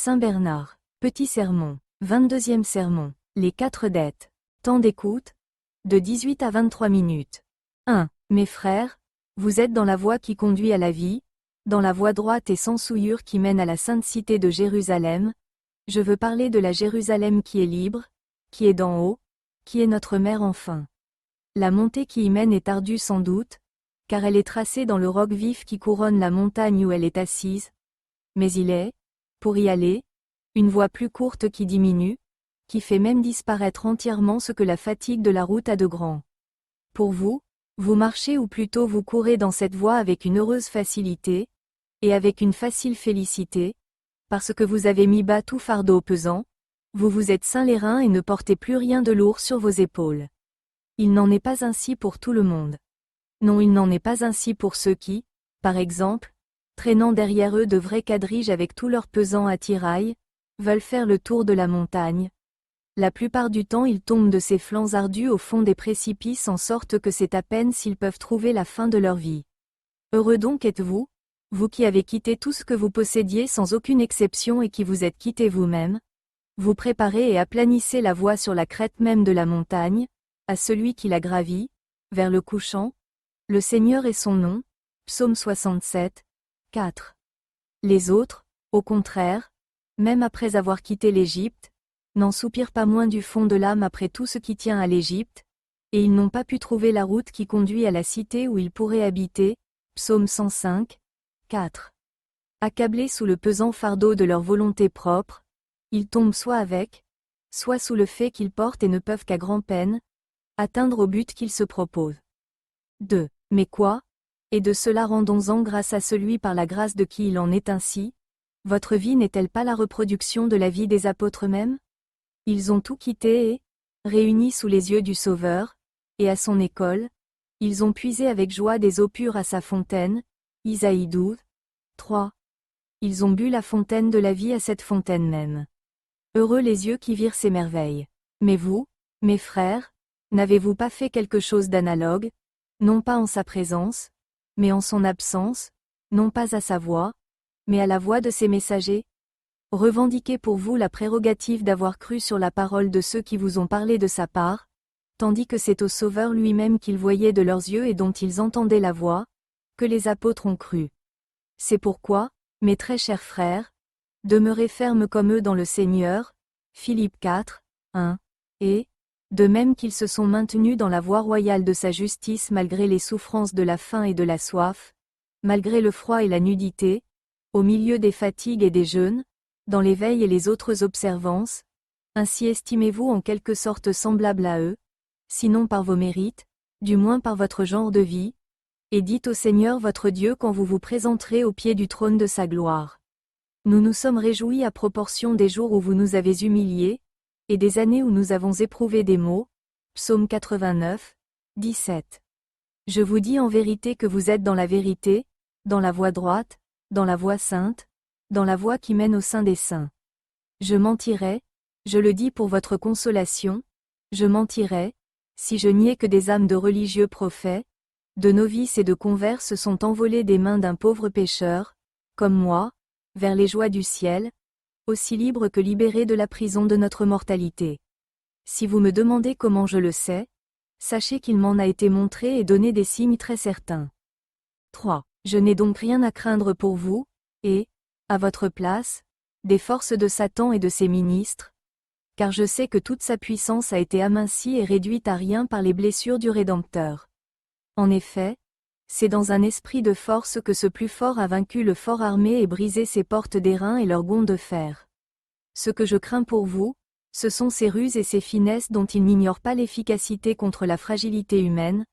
Saint Bernard. Petit sermon. 22e sermon. Les 4 dettes. Temps d'écoute. De 18 à 23 minutes. 1. Mes frères, vous êtes dans la voie qui conduit à la vie, dans la voie droite et sans souillure qui mène à la sainte cité de Jérusalem. Je veux parler de la Jérusalem qui est libre, qui est d'en haut, qui est notre mère enfin. La montée qui y mène est ardue sans doute, car elle est tracée dans le roc vif qui couronne la montagne où elle est assise. Mais il est, pour y aller, une voie plus courte qui diminue, qui fait même disparaître entièrement ce que la fatigue de la route a de grand. Pour vous, vous marchez ou plutôt vous courez dans cette voie avec une heureuse facilité, et avec une facile félicité, parce que vous avez mis bas tout fardeau pesant, vous vous êtes ceint les reins et ne portez plus rien de lourd sur vos épaules. Il n'en est pas ainsi pour tout le monde. Non, il n'en est pas ainsi pour ceux qui, par exemple, traînant derrière eux de vrais quadriges avec tout leur pesant attirail, veulent faire le tour de la montagne. La plupart du temps ils tombent de ces flancs ardus au fond des précipices en sorte que c'est à peine s'ils peuvent trouver la fin de leur vie. Heureux donc êtes-vous, vous qui avez quitté tout ce que vous possédiez sans aucune exception et qui vous êtes quitté vous-même, vous préparez et aplanissez la voie sur la crête même de la montagne, à celui qui la gravit, vers le couchant. Le Seigneur est son nom. Psaume 67, 4. Les autres, au contraire, même après avoir quitté l'Égypte, n'en soupirent pas moins du fond de l'âme après tout ce qui tient à l'Égypte, et ils n'ont pas pu trouver la route qui conduit à la cité où ils pourraient habiter. Psaume 105, 4. Accablés sous le pesant fardeau de leur volonté propre, ils tombent soit avec, soit sous le fait qu'ils portent et ne peuvent qu'à grand-peine atteindre au but qu'ils se proposent. 2. Mais quoi? Et de cela rendons-en grâce à celui par la grâce de qui il en est ainsi. Votre vie n'est-elle pas la reproduction de la vie des apôtres mêmes? Ils ont tout quitté et, réunis sous les yeux du Sauveur, et à son école, ils ont puisé avec joie des eaux pures à sa fontaine. Isaïe 12, 3. Ils ont bu la fontaine de la vie à cette fontaine même. Heureux les yeux qui virent ces merveilles. Mais vous, mes frères, n'avez-vous pas fait quelque chose d'analogue, non pas en sa présence, mais en son absence, non pas à sa voix, mais à la voix de ses messagers? Revendiquez pour vous la prérogative d'avoir cru sur la parole de ceux qui vous ont parlé de sa part, tandis que c'est au Sauveur lui-même qu'ils voyaient de leurs yeux et dont ils entendaient la voix, que les apôtres ont cru. C'est pourquoi, mes très chers frères, demeurez fermes comme eux dans le Seigneur. Philippiens 4, 1, et, de même qu'ils se sont maintenus dans la voie royale de sa justice malgré les souffrances de la faim et de la soif, malgré le froid et la nudité, au milieu des fatigues et des jeûnes, dans les veilles et les autres observances, ainsi estimez-vous en quelque sorte semblable à eux, sinon par vos mérites, du moins par votre genre de vie, et dites au Seigneur votre Dieu quand vous vous présenterez au pied du trône de sa gloire. Nous nous sommes réjouis à proportion des jours où vous nous avez humiliés, et des années où nous avons éprouvé des maux. Psaume 89, 17. Je vous dis en vérité que vous êtes dans la vérité, dans la voie droite, dans la voie sainte, dans la voie qui mène au sein des saints. Je mentirais, je le dis pour votre consolation, je mentirais, si je niais que des âmes de religieux prophètes, de novices et de convers se sont envolés des mains d'un pauvre pécheur, comme moi, vers les joies du ciel, aussi libres que libérés de la prison de notre mortalité. Si vous me demandez comment je le sais, sachez qu'il m'en a été montré et donné des signes très certains. 3. Je n'ai donc rien à craindre pour vous, et, à votre place, des forces de Satan et de ses ministres, car je sais que toute sa puissance a été amincie et réduite à rien par les blessures du Rédempteur. En effet, c'est dans un esprit de force que ce plus fort a vaincu le fort armé et brisé ses portes d'airain et leurs gonds de fer. Ce que je crains pour vous, ce sont ces ruses et ces finesses dont il n'ignore pas l'efficacité contre la fragilité humaine.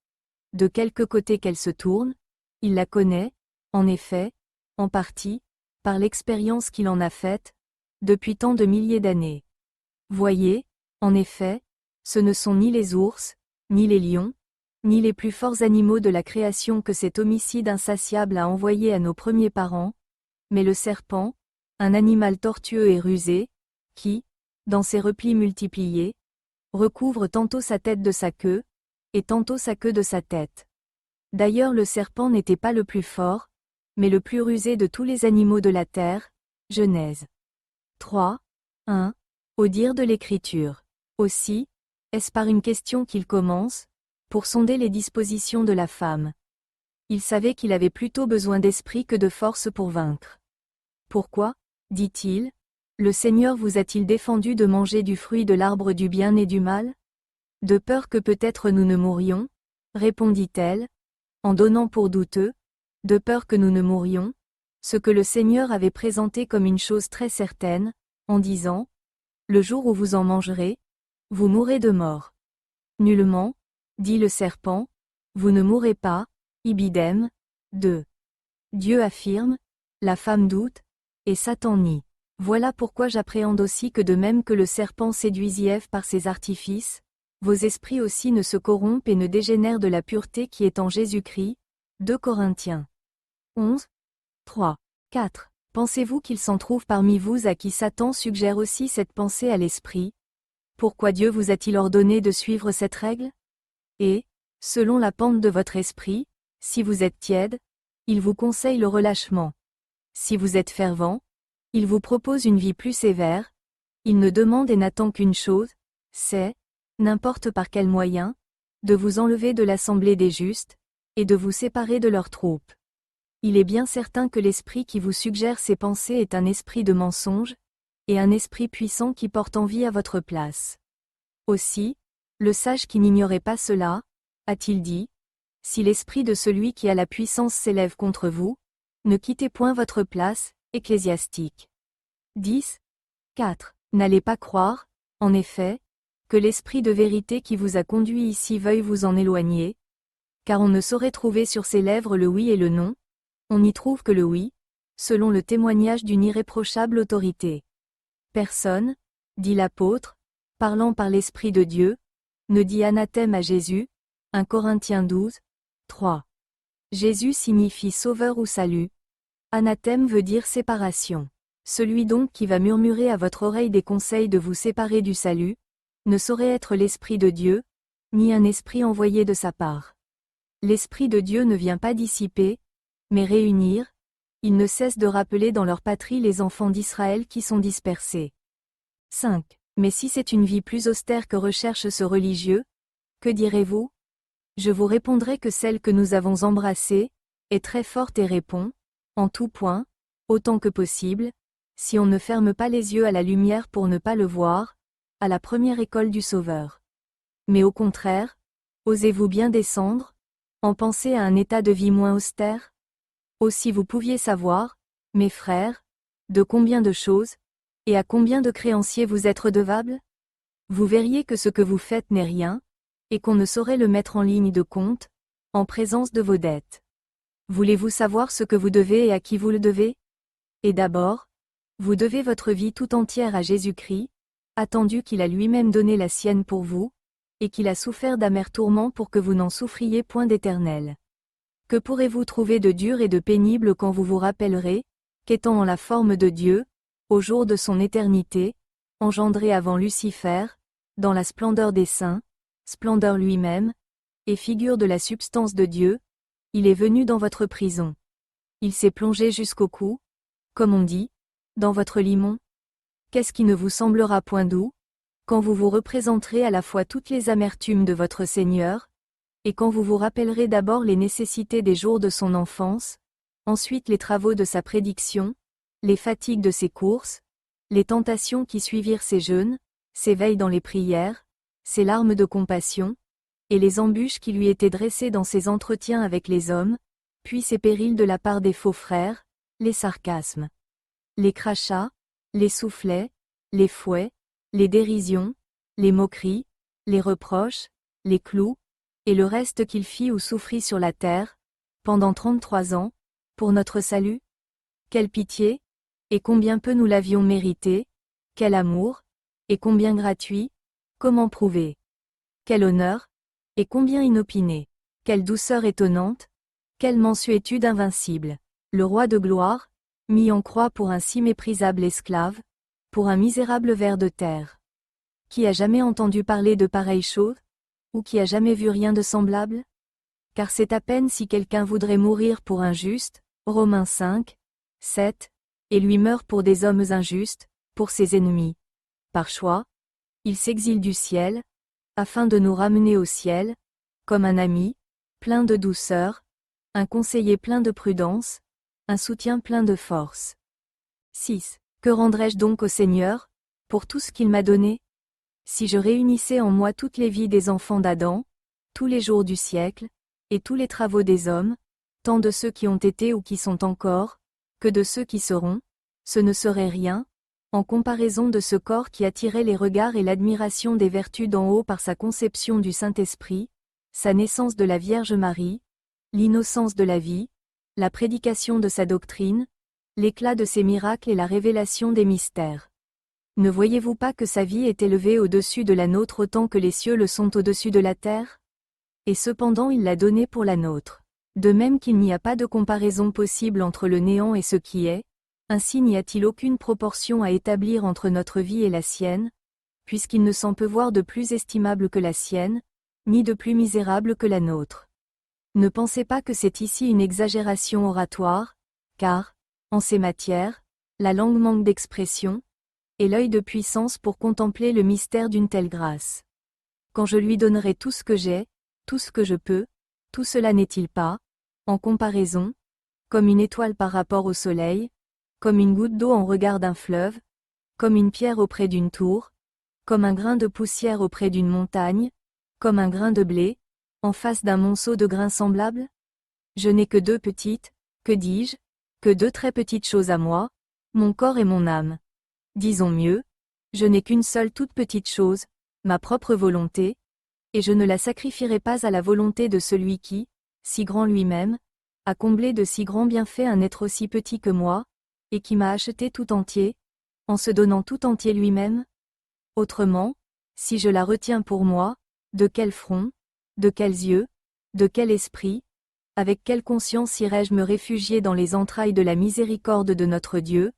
De quelque côté qu'elle se tourne, il la connaît, en effet, en partie, par l'expérience qu'il en a faite, depuis tant de milliers d'années. Voyez, en effet, ce ne sont ni les ours, ni les lions, ni les plus forts animaux de la création que cet homicide insatiable a envoyé à nos premiers parents, mais le serpent, un animal tortueux et rusé, qui, dans ses replis multipliés, recouvre tantôt sa tête de sa queue, et tantôt sa queue de sa tête. D'ailleurs le serpent n'était pas le plus fort, mais le plus rusé de tous les animaux de la terre. Genèse 3. 1. Au dire de l'Écriture. Aussi, est-ce par une question qu'il commence, pour sonder les dispositions de la femme. Il savait qu'il avait plutôt besoin d'esprit que de force pour vaincre. Pourquoi, dit-il, le Seigneur vous a-t-il défendu de manger du fruit de l'arbre du bien et du mal? De peur que peut-être nous ne mourions, répondit-elle, en donnant pour douteux, de peur que nous ne mourions, ce que le Seigneur avait présenté comme une chose très certaine, en disant, le jour où vous en mangerez, vous mourrez de mort. Nullement, dit le serpent, vous ne mourrez pas, ibidem. 2. Dieu affirme, la femme doute, et Satan nie. Voilà pourquoi j'appréhende aussi que de même que le serpent séduisit Ève par ses artifices, vos esprits aussi ne se corrompent et ne dégénèrent de la pureté qui est en Jésus-Christ. 2 Corinthiens 11, 3, 4. Pensez-vous qu'il s'en trouve parmi vous à qui Satan suggère aussi cette pensée à l'esprit? Pourquoi Dieu vous a-t-il ordonné de suivre cette règle? Et, selon la pente de votre esprit, si vous êtes tiède, il vous conseille le relâchement. Si vous êtes fervent, il vous propose une vie plus sévère. Il ne demande et n'attend qu'une chose, c'est, n'importe par quel moyen, de vous enlever de l'assemblée des justes, et de vous séparer de leurs troupes. Il est bien certain que l'esprit qui vous suggère ces pensées est un esprit de mensonge, et un esprit puissant qui porte envie à votre place. Aussi, le sage qui n'ignorait pas cela, a-t-il dit, si l'esprit de celui qui a la puissance s'élève contre vous, ne quittez point votre place. Ecclésiastique 10, 4. N'allez pas croire, en effet, que l'esprit de vérité qui vous a conduit ici veuille vous en éloigner, car on ne saurait trouver sur ses lèvres le oui et le non, on n'y trouve que le oui, selon le témoignage d'une irréprochable autorité. Personne, dit l'apôtre, parlant par l'Esprit de Dieu, ne dit anathème à Jésus. 1 Corinthiens 12, 3. Jésus signifie sauveur ou salut. Anathème veut dire séparation. Celui donc qui va murmurer à votre oreille des conseils de vous séparer du salut, ne saurait être l'Esprit de Dieu, ni un esprit envoyé de sa part. L'Esprit de Dieu ne vient pas dissiper, mais réunir. Il ne cesse de rappeler dans leur patrie les enfants d'Israël qui sont dispersés. 5. Mais si c'est une vie plus austère que recherche ce religieux, que direz-vous? Je vous répondrai que celle que nous avons embrassée, est très forte et répond, en tout point, autant que possible, si on ne ferme pas les yeux à la lumière pour ne pas le voir, à la première école du Sauveur. Mais au contraire, osez-vous bien descendre, en penser à un état de vie moins austère? Oh si vous pouviez savoir, mes frères, de combien de choses, et à combien de créanciers vous êtes redevables? Vous verriez que ce que vous faites n'est rien, et qu'on ne saurait le mettre en ligne de compte, en présence de vos dettes. Voulez-vous savoir ce que vous devez et à qui vous le devez? Et d'abord, vous devez votre vie tout entière à Jésus-Christ, attendu qu'il a lui-même donné la sienne pour vous, et qu'il a souffert d'amers tourments pour que vous n'en souffriez point d'éternel. Que pourrez-vous trouver de dur et de pénible quand vous vous rappellerez, qu'étant en la forme de Dieu, au jour de son éternité, engendré avant Lucifer, dans la splendeur des saints, splendeur lui-même, et figure de la substance de Dieu, il est venu dans votre prison. Il s'est plongé jusqu'au cou, comme on dit, dans votre limon. Qu'est-ce qui ne vous semblera point doux, quand vous vous représenterez à la fois toutes les amertumes de votre Seigneur, et quand vous vous rappellerez d'abord les nécessités des jours de son enfance, ensuite les travaux de sa prédiction, les fatigues de ses courses, les tentations qui suivirent ses jeûnes, ses veilles dans les prières, ses larmes de compassion, et les embûches qui lui étaient dressées dans ses entretiens avec les hommes, puis ses périls de la part des faux frères, les sarcasmes, les crachats, les soufflets, les fouets, les dérisions, les moqueries, les reproches, les clous, et le reste qu'il fit ou souffrit sur la terre, pendant 33 ans, pour notre salut? Quelle pitié, et combien peu nous l'avions mérité, quel amour, et combien gratuit, comment prouver? Quel honneur, et combien inopiné, quelle douceur étonnante, quelle mansuétude invincible. Le roi de gloire, mis en croix pour un si méprisable esclave, pour un misérable ver de terre. Qui a jamais entendu parler de pareille chose, ou qui a jamais vu rien de semblable? Car c'est à peine si quelqu'un voudrait mourir pour un juste, Romains 5, 7, et lui meurt pour des hommes injustes, pour ses ennemis. Par choix, il s'exile du ciel, afin de nous ramener au ciel, comme un ami, plein de douceur, un conseiller plein de prudence, un soutien plein de force. 6. Que rendrai-je donc au Seigneur, pour tout ce qu'il m'a donné? Si je réunissais en moi toutes les vies des enfants d'Adam, tous les jours du siècle, et tous les travaux des hommes, tant de ceux qui ont été ou qui sont encore, que de ceux qui seront, ce ne serait rien, en comparaison de ce corps qui attirait les regards et l'admiration des vertus d'en haut par sa conception du Saint-Esprit, sa naissance de la Vierge Marie, l'innocence de la vie, la prédication de sa doctrine, l'éclat de ses miracles et la révélation des mystères. Ne voyez-vous pas que sa vie est élevée au-dessus de la nôtre autant que les cieux le sont au-dessus de la terre? Et cependant il l'a donnée pour la nôtre. De même qu'il n'y a pas de comparaison possible entre le néant et ce qui est, ainsi n'y a-t-il aucune proportion à établir entre notre vie et la sienne, puisqu'il ne s'en peut voir de plus estimable que la sienne, ni de plus misérable que la nôtre. Ne pensez pas que c'est ici une exagération oratoire, car, en ces matières, la langue manque d'expression, et l'œil de puissance pour contempler le mystère d'une telle grâce. Quand je lui donnerai tout ce que j'ai, tout ce que je peux, tout cela n'est-il pas, en comparaison, comme une étoile par rapport au soleil, comme une goutte d'eau en regard d'un fleuve, comme une pierre auprès d'une tour, comme un grain de poussière auprès d'une montagne, comme un grain de blé, en face d'un monceau de grains semblables? Je n'ai que deux petites, que dis-je, que deux très petites choses à moi, mon corps et mon âme. Disons mieux, je n'ai qu'une seule toute petite chose, ma propre volonté, et je ne la sacrifierai pas à la volonté de celui qui, si grand lui-même, a comblé de si grands bienfaits un être aussi petit que moi, et qui m'a acheté tout entier, en se donnant tout entier lui-même. Autrement, si je la retiens pour moi, de quel front, de quels yeux, de quel esprit, avec quelle conscience irais-je me réfugier dans les entrailles de la miséricorde de notre Dieu?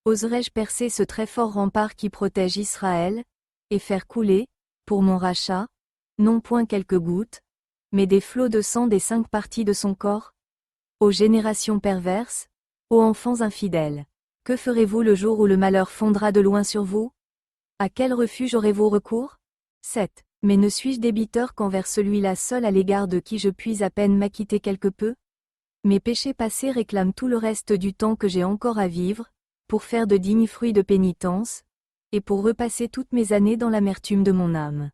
Oserais-je percer ce très fort rempart qui protège Israël, et faire couler, pour mon rachat, non point quelques gouttes, mais des flots de sang des 5 parties de son corps? Ô génération perverse, ô enfants infidèles, que ferez-vous le jour où le malheur fondra de loin sur vous? À quel refuge aurez-vous recours? 7. Mais ne suis-je débiteur qu'envers celui-là seul à l'égard de qui je puis à peine m'acquitter quelque peu? Mes péchés passés réclament tout le reste du temps que j'ai encore à vivre, pour faire de dignes fruits de pénitence, et pour repasser toutes mes années dans l'amertume de mon âme.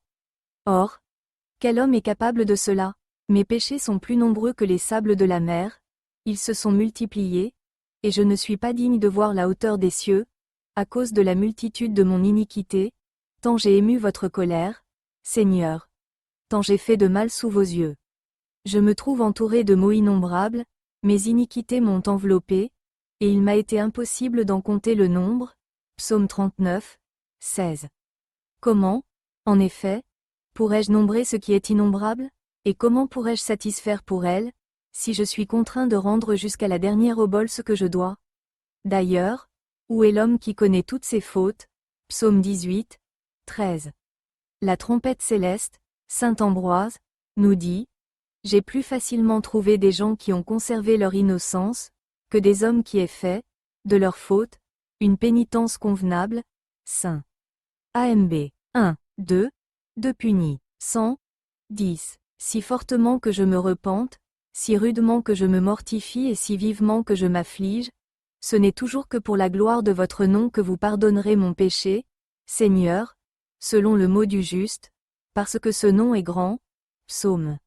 Or, quel homme est capable de cela? Mes péchés sont plus nombreux que les sables de la mer, ils se sont multipliés, et je ne suis pas digne de voir la hauteur des cieux, à cause de la multitude de mon iniquité, tant j'ai ému votre colère, Seigneur, tant j'ai fait de mal sous vos yeux. Je me trouve entouré de maux innombrables, mes iniquités m'ont enveloppé, et il m'a été impossible d'en compter le nombre. Psaume 39, 16. Comment, en effet, pourrais-je nombrer ce qui est innombrable? Et comment pourrais-je satisfaire pour elle, si je suis contraint de rendre jusqu'à la dernière obole ce que je dois? D'ailleurs, où est l'homme qui connaît toutes ses fautes? Psaume 18, 13. La trompette céleste, saint Ambroise, nous dit: j'ai plus facilement trouvé des gens qui ont conservé leur innocence, que des hommes qui aient fait, de leur faute, une pénitence convenable. Saint AMB 1, 2, de puni. 100, 10. Si fortement que je me repente, si rudement que je me mortifie et si vivement que je m'afflige, ce n'est toujours que pour la gloire de votre nom que vous pardonnerez mon péché, Seigneur, selon le mot du juste, parce que ce nom est grand. Psaume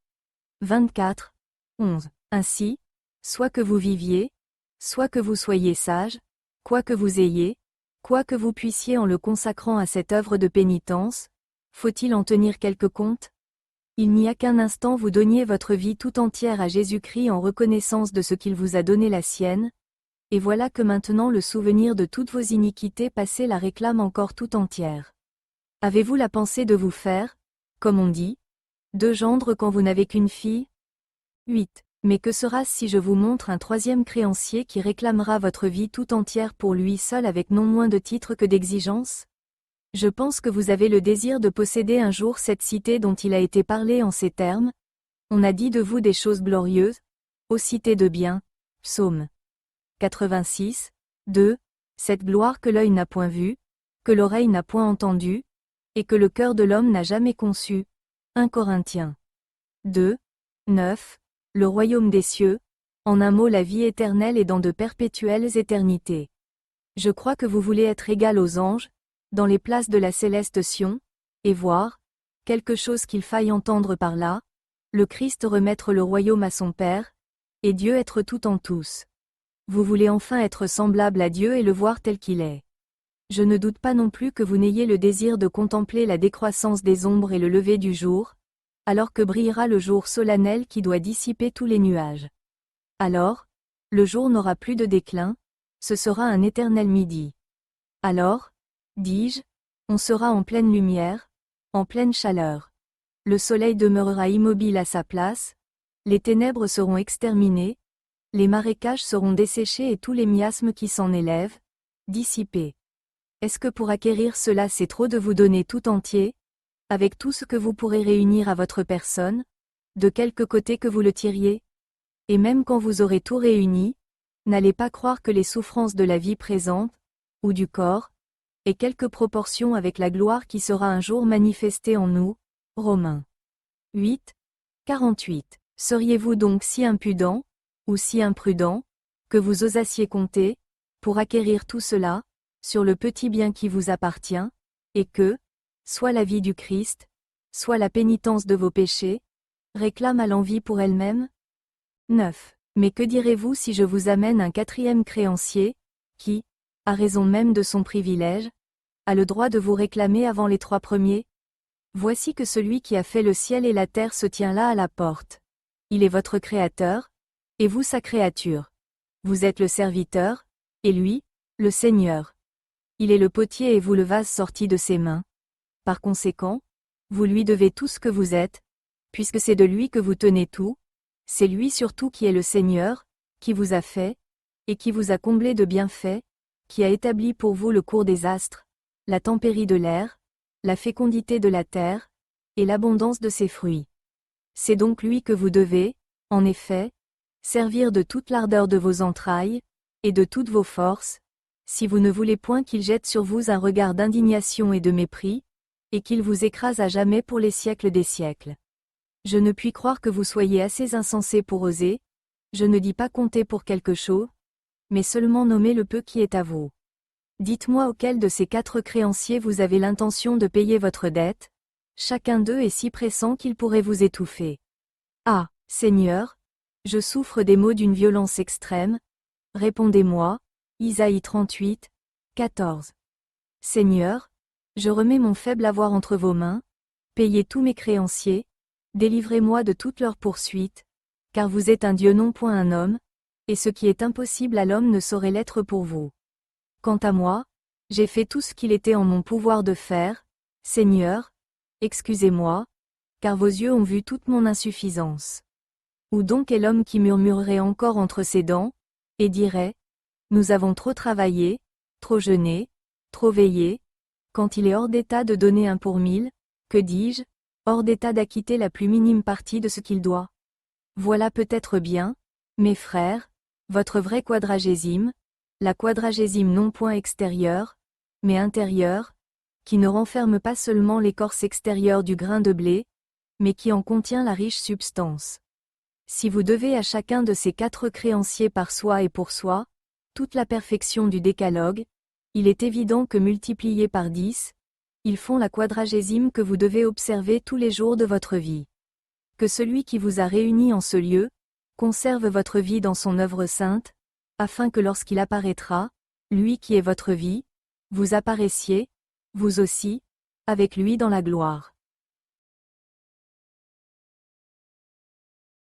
24, 11. Ainsi, soit que vous viviez, soit que vous soyez sage, quoi que vous ayez, quoi que vous puissiez en le consacrant à cette œuvre de pénitence, faut-il en tenir quelque compte? Il n'y a qu'un instant vous donniez votre vie tout entière à Jésus-Christ en reconnaissance de ce qu'il vous a donné la sienne, et voilà que maintenant le souvenir de toutes vos iniquités passées la réclame encore tout entière. Avez-vous la pensée de vous faire, comme on dit, deux gendres quand vous n'avez qu'une fille? 8. Mais que sera-ce si je vous montre un troisième créancier qui réclamera votre vie tout entière pour lui seul avec non moins de titres que d'exigences? Je pense que vous avez le désir de posséder un jour cette cité dont il a été parlé en ces termes. On a dit de vous des choses glorieuses, ô cité de bien. Psaume 86, 2. Cette gloire que l'œil n'a point vue, que l'oreille n'a point entendu, et que le cœur de l'homme n'a jamais conçu. 1 Corinthiens 2, 9, le royaume des cieux, en un mot la vie éternelle est dans de perpétuelles éternités. Je crois que vous voulez être égal aux anges, dans les places de la céleste Sion, et voir, quelque chose qu'il faille entendre par là, le Christ remettre le royaume à son Père, et Dieu être tout en tous. Vous voulez enfin être semblable à Dieu et le voir tel qu'il est. Je ne doute pas non plus que vous n'ayez le désir de contempler la décroissance des ombres et le lever du jour, alors que brillera le jour solennel qui doit dissiper tous les nuages. Alors, le jour n'aura plus de déclin, ce sera un éternel midi. Alors, dis-je, on sera en pleine lumière, en pleine chaleur. Le soleil demeurera immobile à sa place, les ténèbres seront exterminées, les marécages seront desséchés et tous les miasmes qui s'en élèvent, dissipés. Est-ce que pour acquérir cela c'est trop de vous donner tout entier, avec tout ce que vous pourrez réunir à votre personne, de quelque côté que vous le tiriez? Et même quand vous aurez tout réuni, n'allez pas croire que les souffrances de la vie présente, ou du corps, aient quelque proportion avec la gloire qui sera un jour manifestée en nous. Romains 8, 48. Seriez-vous donc si impudent, ou si imprudent, que vous osassiez compter, pour acquérir tout cela, sur le petit bien qui vous appartient, et que, soit la vie du Christ, soit la pénitence de vos péchés, réclame à l'envie pour elle-même? 9. Mais que direz-vous si je vous amène un quatrième créancier, qui, à raison même de son privilège, a le droit de vous réclamer avant les 3 premiers? Voici que celui qui a fait le ciel et la terre se tient là à la porte. Il est votre Créateur, et vous sa créature. Vous êtes le serviteur, et lui, le Seigneur. Il est le potier et vous le vase sorti de ses mains. Par conséquent, vous lui devez tout ce que vous êtes, puisque c'est de lui que vous tenez tout, c'est lui surtout qui est le Seigneur, qui vous a fait, et qui vous a comblé de bienfaits, qui a établi pour vous le cours des astres, la tempérie de l'air, la fécondité de la terre, et l'abondance de ses fruits. C'est donc lui que vous devez, en effet, servir de toute l'ardeur de vos entrailles, et de toutes vos forces, si vous ne voulez point qu'il jette sur vous un regard d'indignation et de mépris, et qu'il vous écrase à jamais pour les siècles des siècles. Je ne puis croire que vous soyez assez insensés pour oser, je ne dis pas compter pour quelque chose, mais seulement nommer le peu qui est à vous. Dites-moi auquel de ces 4 créanciers vous avez l'intention de payer votre dette, chacun d'eux est si pressant qu'il pourrait vous étouffer. Ah, Seigneur, je souffre des maux d'une violence extrême, répondez-moi, Isaïe 38, 14. Seigneur, je remets mon faible avoir entre vos mains, payez tous mes créanciers, délivrez-moi de toutes leurs poursuites, car vous êtes un Dieu non point un homme, et ce qui est impossible à l'homme ne saurait l'être pour vous. Quant à moi, j'ai fait tout ce qu'il était en mon pouvoir de faire, Seigneur, excusez-moi, car vos yeux ont vu toute mon insuffisance. Où donc est l'homme qui murmurerait encore entre ses dents, et dirait, nous avons trop travaillé, trop jeûné, trop veillé, quand il est hors d'état de donner un pour 1000, que dis-je, hors d'état d'acquitter la plus minime partie de ce qu'il doit. Voilà peut-être bien, mes frères, votre vrai quadragésime, la quadragésime non point extérieure, mais intérieure, qui ne renferme pas seulement l'écorce extérieure du grain de blé, mais qui en contient la riche substance. Si vous devez à chacun de ces 4 créanciers par soi et pour soi, toute la perfection du décalogue, il est évident que multipliés par 10, ils font la quadragésime que vous devez observer tous les jours de votre vie. Que celui qui vous a réunis en ce lieu, conserve votre vie dans son œuvre sainte, afin que lorsqu'il apparaîtra, lui qui est votre vie, vous apparaissiez, vous aussi, avec lui dans la gloire.